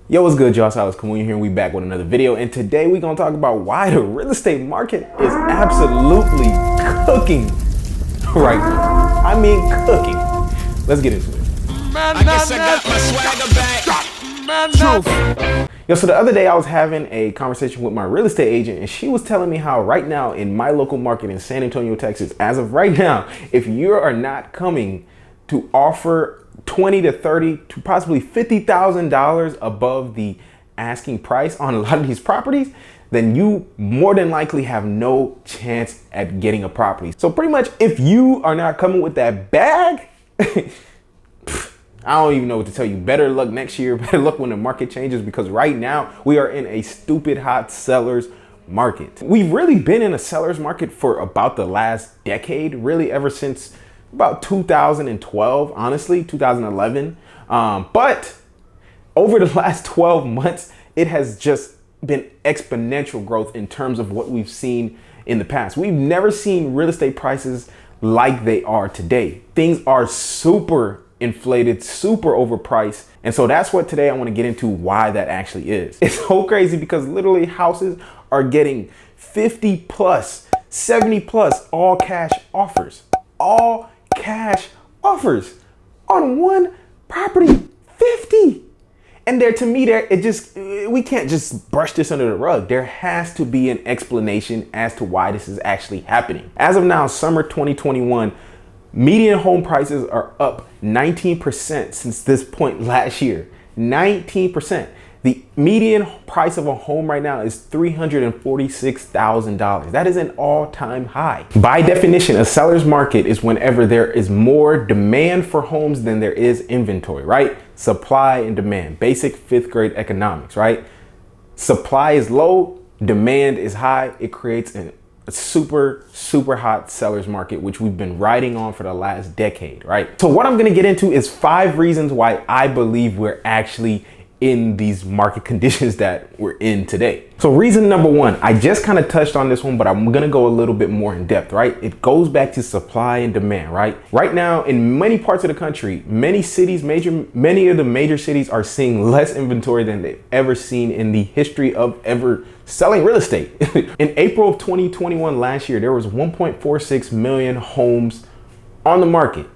Yo, what's good, y'all? So Kamoon here, and we back with another video. And today we're gonna talk about why the real estate market is absolutely cooking right now. I mean, cooking. Let's get into it. I guess I got my swagger back. Yo, so the other day I was having a conversation with my real estate agent, and she was telling me how right now in my local market in San Antonio, Texas, as of right now, if you are not coming to offer $20 to $30 to possibly $50,000 above the asking price on a lot of these properties, then you more than likely have no chance at getting a property. So pretty much if you are not coming with that bag, I don't even know what to tell you. Better luck next year. Better luck when the market changes, because right now we are in a stupid hot seller's market. We've really been in a seller's market for about the last decade, really ever since about 2012, honestly, 2011. But over the last 12 months, it has just been exponential growth in terms of what we've seen in the past. We've never seen real estate prices like they are today. Things are super inflated, super overpriced. And so that's what today I want to get into, why that actually is. It's so crazy because literally houses are getting 50 plus, 70 plus all cash offers. All cash offers on one property, 50. And there, to me, we can't just brush this under the rug. There has to be an explanation as to why this is actually happening. As of now, summer 2021, median home prices are up 19% since this point last year. 19%. The median price of a home right now is $346,000. That is an all-time high. By definition, a seller's market is whenever there is more demand for homes than there is inventory, right? Supply and demand, basic fifth grade economics, right? Supply is low, demand is high. It creates a super hot seller's market, which we've been riding on for the last decade, right? So what I'm gonna get into is 5 reasons why I believe we're actually in these market conditions that we're in today. So reason number 1, I just kind of touched on this one, but I'm gonna go a little bit more in depth, right? It goes back to supply and demand, right? Right now, in many parts of the country, many of the major cities are seeing less inventory than they've ever seen in the history of ever selling real estate. In April of 2021 last year, there was 1.46 million homes on the market.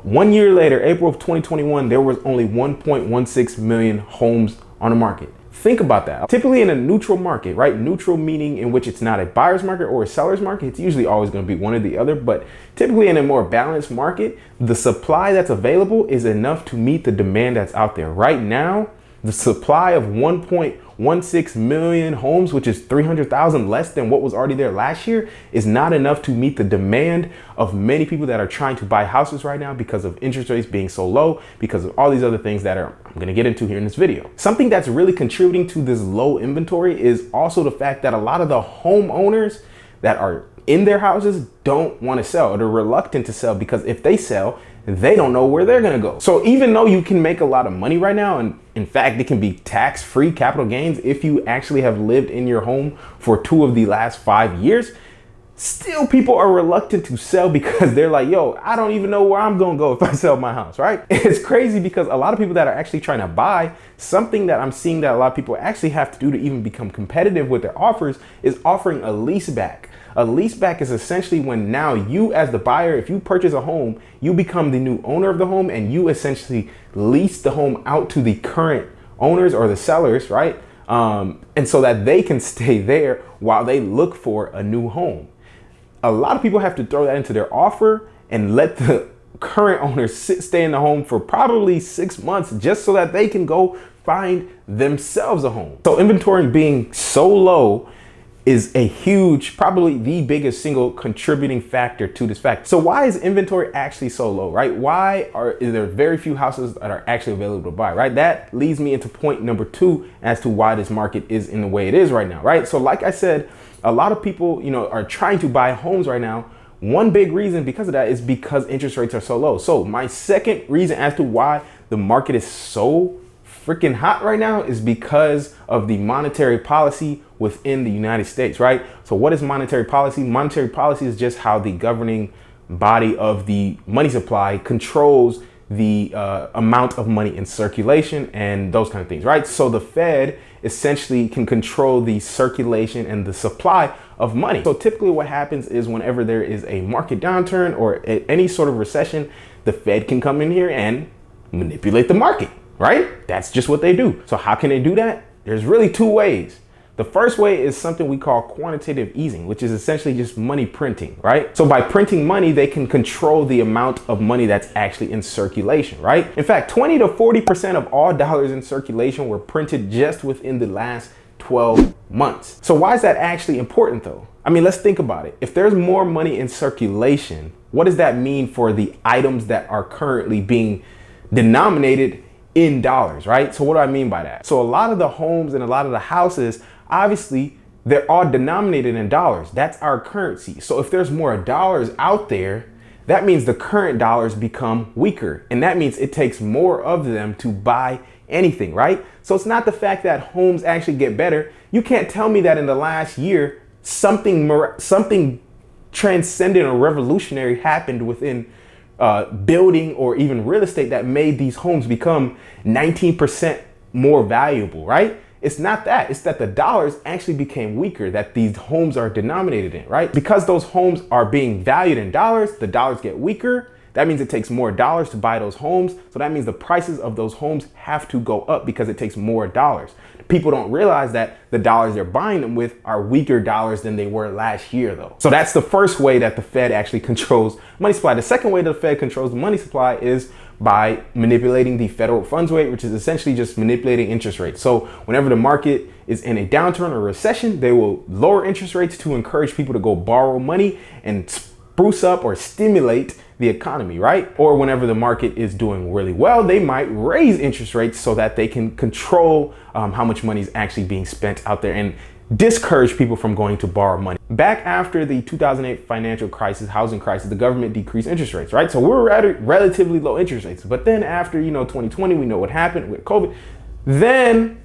1 year later, April of 2021, there was only 1.16 million homes on the market. Think about that. Typically in a neutral market, right? Neutral meaning in which it's not a buyer's market or a seller's market. It's usually always going to be one or the other. But typically in a more balanced market, the supply that's available is enough to meet the demand that's out there. Right now, the supply of 1.16 million homes, which is 300,000 less than what was already there last year, is not enough to meet the demand of many people that are trying to buy houses right now because of interest rates being so low, because of all these other things that I'm going to get into here in this video. Something that's really contributing to this low inventory is also the fact that a lot of the homeowners that are in their houses don't want to sell, or they're reluctant to sell, because if they sell, they don't know where they're gonna go. So even though you can make a lot of money right now, and in fact, it can be tax-free capital gains if you actually have lived in your home for 2 of the last 5 years, still people are reluctant to sell because they're like, yo, I don't even know where I'm gonna go if I sell my house, right? It's crazy because a lot of people that are actually trying to buy, something that I'm seeing that a lot of people actually have to do to even become competitive with their offers is offering a lease back. A lease back is essentially when now you, as the buyer, if you purchase a home, you become the new owner of the home and you essentially lease the home out to the current owners or the sellers, right? And so that they can stay there while they look for a new home. A lot of people have to throw that into their offer and let the current owners stay in the home for probably 6 months just so that they can go find themselves a home. So inventory being so low is a huge, probably the biggest single contributing factor to this fact. So why is inventory actually so low, right? Why is there very few houses that are actually available to buy, right? That leads me into point number 2 as to why this market is in the way it is right now, right? So like I said, a lot of people, are trying to buy homes right now. One big reason because of that is because interest rates are so low. So my second reason as to why the market is so freaking hot right now is because of the monetary policy within the United States, right? So what is monetary policy? Monetary policy is just how the governing body of the money supply controls the amount of money in circulation and those kind of things, right? So the Fed essentially can control the circulation and the supply of money. So typically what happens is whenever there is a market downturn or any sort of recession, the Fed can come in here and manipulate the market, right? That's just what they do. So how can they do that? There's really two ways. The first way is something we call quantitative easing, which is essentially just money printing, right? So by printing money, they can control the amount of money that's actually in circulation, right? In fact, 20 to 40% of all dollars in circulation were printed just within the last 12 months. So why is that actually important though? I mean, let's think about it. If there's more money in circulation, what does that mean for the items that are currently being denominated in dollars, right? So what do I mean by that? So a lot of the homes and a lot of the houses, obviously, they're all denominated in dollars. That's our currency. So if there's more dollars out there, that means the current dollars become weaker. And that means it takes more of them to buy anything, right? So it's not the fact that homes actually get better. You can't tell me that in the last year, something transcendent or revolutionary happened within building or even real estate that made these homes become 19% more valuable, right? It's not that. It's that the dollars actually became weaker that these homes are denominated in, right? Because those homes are being valued in dollars, the dollars get weaker. That means it takes more dollars to buy those homes. So that means the prices of those homes have to go up because it takes more dollars. People don't realize that the dollars they're buying them with are weaker dollars than they were last year though. So that's the first way that the Fed actually controls money supply. The second way the Fed controls the money supply is by manipulating the federal funds rate, which is essentially just manipulating interest rates. So whenever the market is in a downturn or recession, they will lower interest rates to encourage people to go borrow money and spruce up or stimulate the economy, right? Or whenever the market is doing really well, they might raise interest rates so that they can control how much money is actually being spent out there and discourage people from going to borrow money. Back after the 2008 financial crisis, housing crisis, the government decreased interest rates, right? So we're at relatively low interest rates. But then after, 2020, we know what happened with COVID. Then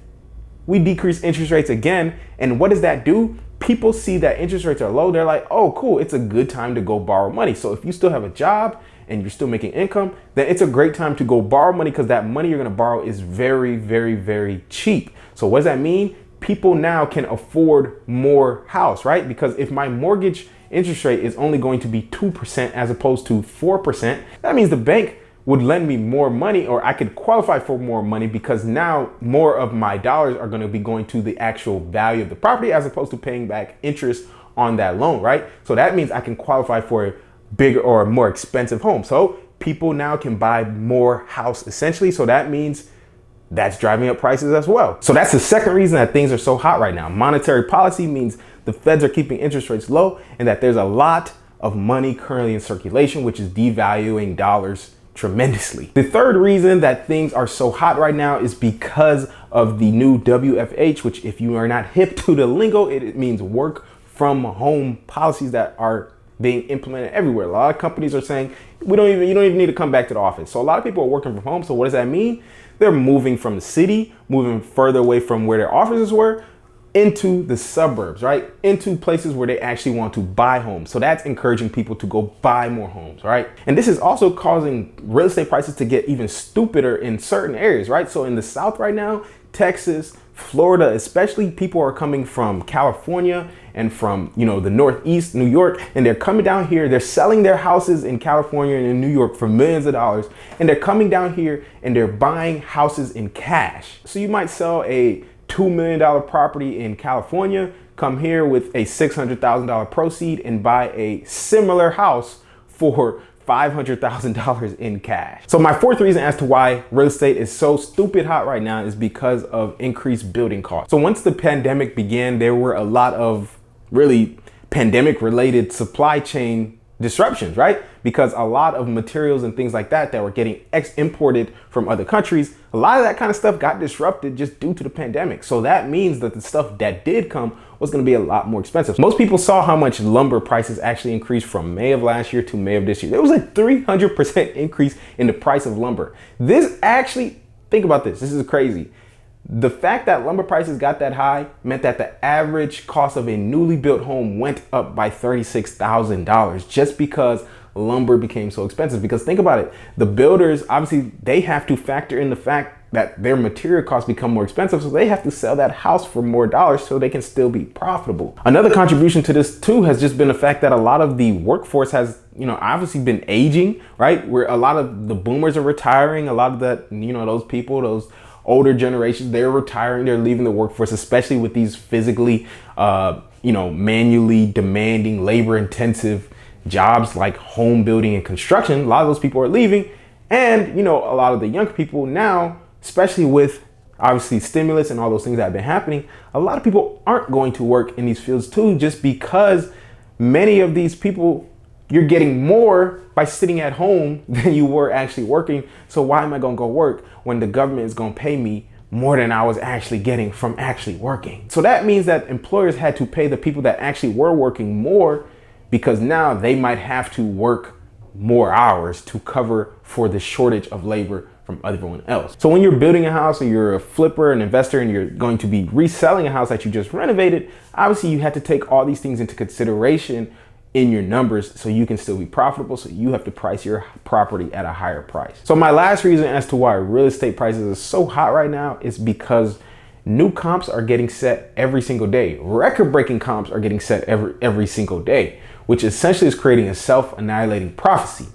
we decreased interest rates again. And what does that do? People see that interest rates are low. They're like, oh, cool. It's a good time to go borrow money. So if you still have a job and you're still making income, then it's a great time to go borrow money because that money you're going to borrow is very, very, very cheap. So what does that mean? People now can afford more house, right? Because if my mortgage interest rate is only going to be 2% as opposed to 4%, that means the bank would lend me more money, or I could qualify for more money because now more of my dollars are going to be going to the actual value of the property as opposed to paying back interest on that loan, right? So that means I can qualify for a bigger or a more expensive home. So people now can buy more house essentially. So that means that's driving up prices as well. So that's the second reason that things are so hot right now. Monetary policy means the feds are keeping interest rates low and that there's a lot of money currently in circulation, which is devaluing dollars tremendously. The third reason that things are so hot right now is because of the new WFH, which if you are not hip to the lingo, it means work from home policies that are being implemented everywhere. A lot of companies are saying you don't even need to come back to the office. So a lot of people are working from home. So what does that mean? They're moving from the city, moving further away from where their offices were, into the suburbs, right? Into places where they actually want to buy homes. So that's encouraging people to go buy more homes, right? And this is also causing real estate prices to get even stupider in certain areas, right? So in the South right now, Texas, Florida, especially, people are coming from California and from, the Northeast, New York, and they're coming down here. They're selling their houses in California and in New York for millions of dollars. And they're coming down here and they're buying houses in cash. So you might sell a $2 million property in California, come here with a $600,000 proceed and buy a similar house for $500,000 in cash. So my fourth reason as to why real estate is so stupid hot right now is because of increased building costs. So once the pandemic began, there were a lot of really pandemic related supply chain disruptions, right? Because a lot of materials and things like that were getting imported from other countries, a lot of that kind of stuff got disrupted just due to the pandemic. So that means that the stuff that did come was going to be a lot more expensive. Most people saw how much lumber prices actually increased from May of last year to May of this year. There was a 300% increase in the price of lumber. This actually, think about this. This is crazy. The fact that lumber prices got that high meant that the average cost of a newly built home went up by $36,000 just because lumber became so expensive. Because think about it, the builders, obviously they have to factor in the fact that their material costs become more expensive, so they have to sell that house for more dollars so they can still be profitable. Another contribution to this too has just been the fact that a lot of the workforce has, obviously been aging, right? Where a lot of the boomers are retiring, a lot of that, those people, those older generations, they're retiring, they're leaving the workforce, especially with these physically, manually demanding, labor intensive jobs like home building and construction. A lot of those people are leaving. And, a lot of the young people now, especially with obviously stimulus and all those things that have been happening, a lot of people aren't going to work in these fields too, just because many of these people, you're getting more by sitting at home than you were actually working. So why am I going to go work when the government is going to pay me more than I was actually getting from actually working? So that means that employers had to pay the people that actually were working more, because now they might have to work more hours to cover for the shortage of labor from everyone else. So when you're building a house, or you're a flipper, an investor, and you're going to be reselling a house that you just renovated, obviously you have to take all these things into consideration in your numbers so you can still be profitable. So you have to price your property at a higher price. So my last reason as to why real estate prices are so hot right now is because new comps are getting set every single day. Record-breaking comps are getting set every single day, which essentially is creating a self-annihilating prophecy.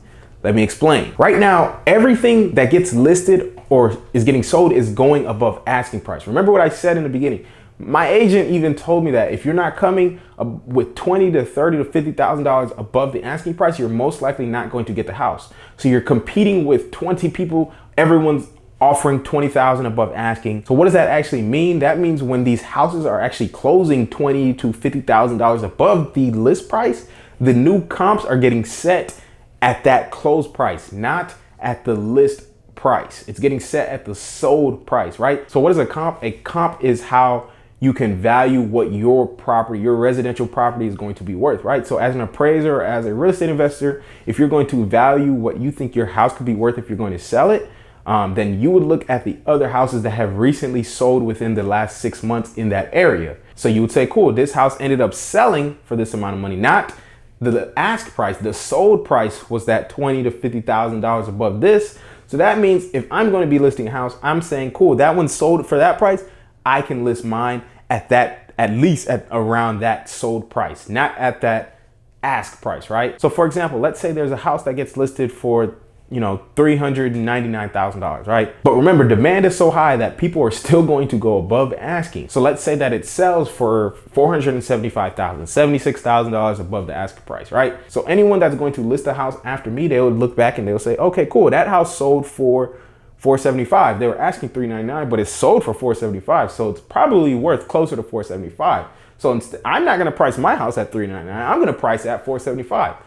Let me explain. Right now, everything that gets listed or is getting sold is going above asking price. Remember what I said in the beginning. My agent even told me that if you're not coming with $20 to $30 to $50,000 above the asking price, you're most likely not going to get the house. So you're competing with 20 people. Everyone's offering $20,000 above asking. So what does that actually mean? That means when these houses are actually closing $20,000 to $50,000 above the list price, the new comps are getting set at that closed price, not at the list price. It's getting set at the sold price, right? So what is a comp? A comp is how you can value what your property, your residential property is going to be worth, right? So as an appraiser, or as a real estate investor, if you're going to value what you think your house could be worth if you're going to sell it, then you would look at the other houses that have recently sold within the last 6 months in that area. So you would say, cool, this house ended up selling for this amount of money, not the ask price. The sold price was that $20,000 to $50,000 above this. So that means if I'm going to be listing a house, I'm saying, cool, that one sold for that price. I can list mine at least at around that sold price, not at that ask price, right? So for example, let's say there's a house that gets listed for $399,000, right? But remember, demand is so high that people are still going to go above asking. So let's say that it sells for $475,000, $76,000 above the asking price, right? So anyone that's going to list a house after me, they would look back and they'll say, okay, cool, that house sold for $475. They were asking $399, but it sold for $475. So it's probably worth closer to $475. So I'm not going to price my house at $399. I'm going to price it at $475.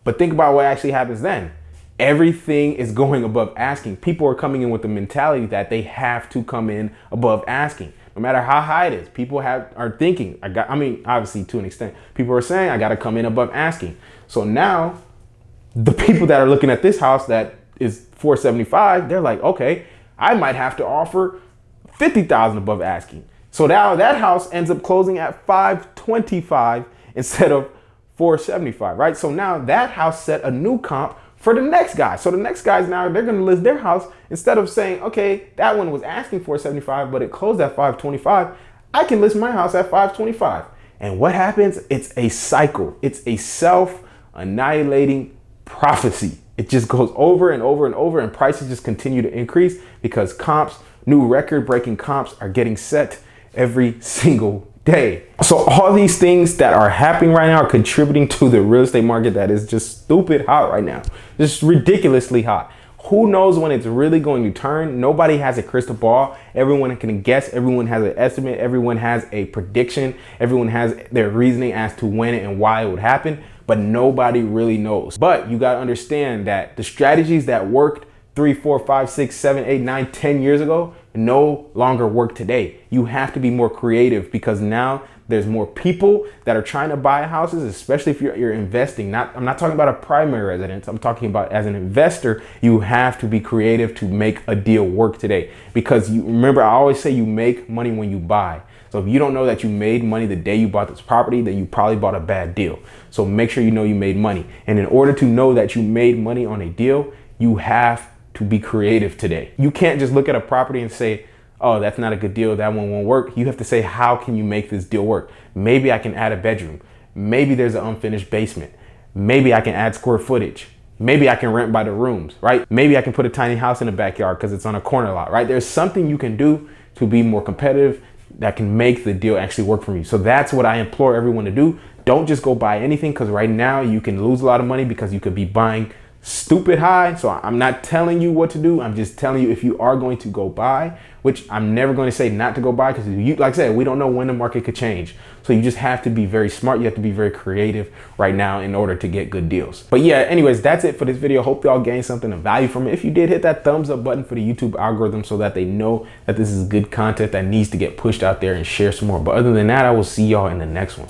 But think about what actually happens then. Everything is going above asking. People are coming in with the mentality that they have to come in above asking, no matter how high it is. People are thinking, obviously to an extent, people are saying, I got to come in above asking. So now the people that are looking at this house that is $475, they're like, okay, I might have to offer $50,000 above asking. So now that house ends up closing at $525 instead of $475, right? So now that house set a new comp for the next guy. So the next guys now, they're going to list their house. Instead of saying, okay, that one was asking $475, but it closed at $525. I can list my house at $525. And what happens? It's a cycle. It's a self-annihilating prophecy. It just goes over and over and over, and prices just continue to increase because comps, new record-breaking comps are getting set every single day. So all these things that are happening right now are contributing to the real estate market that is just stupid hot right now. Just ridiculously hot. Who knows when it's really going to turn? Nobody has a crystal ball. Everyone can guess. Everyone has an estimate. Everyone has a prediction. Everyone has their reasoning as to when and why it would happen, but nobody really knows. But you got to understand that the strategies that worked 3, 4, 5, 6, 7, 8, 9, 10 years ago, no longer work today. You have to be more creative because now there's more people that are trying to buy houses, especially if you're investing. I'm not talking about a primary residence. I'm talking about as an investor, you have to be creative to make a deal work today. Because you remember, I always say you make money when you buy. So if you don't know that you made money the day you bought this property, then you probably bought a bad deal. So make sure you know you made money. And in order to know that you made money on a deal, you have to be creative today. You can't just look at a property and say, oh, that's not a good deal, that one won't work. You have to say, how can you make this deal work? Maybe I can add a bedroom. Maybe there's an unfinished basement. Maybe I can add square footage. Maybe I can rent by the rooms, right? Maybe I can put a tiny house in the backyard because it's on a corner lot, right? There's something you can do to be more competitive that can make the deal actually work for you. So that's what I implore everyone to do. Don't just go buy anything, because right now you can lose a lot of money because you could be buying stupid high. So I'm not telling you what to do. I'm just telling you, if you are going to go buy, which I'm never going to say not to go buy, because you, like I said, we don't know when the market could change. So you just have to be very smart. You have to be very creative right now in order to get good deals. But yeah, anyways, that's it for this video. Hope y'all gained something of value from it. If you did, hit that thumbs up button for the YouTube algorithm so that they know that this is good content that needs to get pushed out there, and share some more. But other than that, I will see y'all in the next one.